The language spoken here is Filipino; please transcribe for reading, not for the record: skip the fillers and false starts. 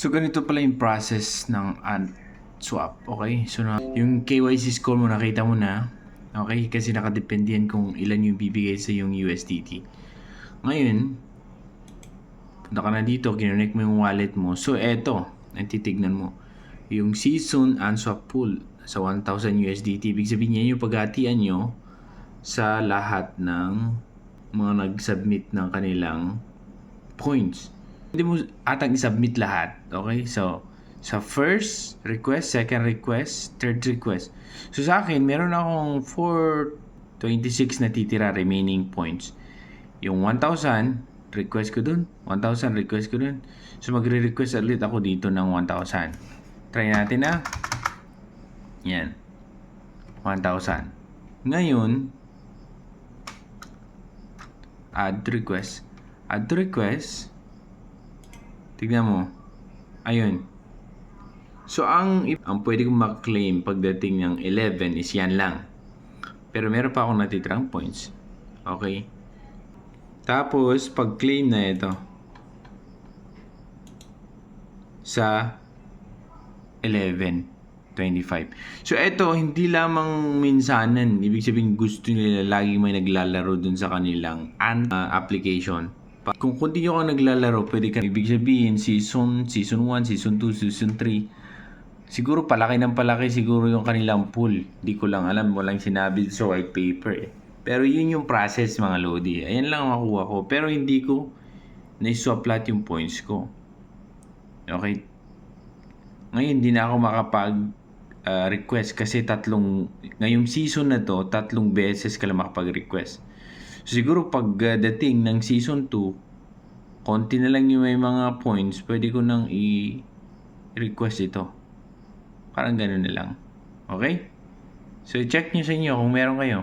So, ganito pala yung process ng ant swap. Okay? So, yung KYC score mo, nakita mo na. Okay? Kasi nakadepende yan kung ilan yung bibigay sa yung USDT. Ngayon, punta ka na dito, kinonect mo yung wallet mo. So, eto, ang titignan mo. Yung season unswap pool sa 1,000 USDT. Ibig sabihin yan yung paghatian nyo sa lahat ng mga nag-submit ng kanilang points. Hindi mo atang i-submit lahat. Okay? So, sa first request, second request, third request. So, sa akin, meron akong 426 na titira remaining points. Yung 1,000, request ko dun. 1,000, request ko dun. So, magre-request ulit ako dito ng 1,000. Try natin na. Yan. 1,000. Ngayon, add request. Add request. Tignan mo. Ayun. So, ang pwede kong mag-claim pagdating ng 11 is yan lang. Pero meron pa akong natitirang points. Okay? Tapos, pag-claim na ito sa 11.25. So, ito, hindi lamang minsanan. Ibig sabihin, gusto nila lagi may naglalaro dun sa kanilang application. Kung continue ka naglalaro, pwede ka, ibig sabihin, season 1, season 2, season 3. Siguro palaki ng palaki siguro yung kanilang pool. Di ko lang alam, walang sinabi sa white paper eh. Pero yun yung process mga Lodi. Ayan lang makuha ko. Pero hindi ko na-swap lahat yung points ko. Okay. Ngayon, hindi na ako makapag request kasi ngayong season na to, 3 beses ka lang makapag-request. So, siguro pagdating ng season 2, konti na lang yung may mga points, pwede ko nang i-request ito. Parang gano'n na lang. Okay? So, check nyo sa inyo kung meron kayo.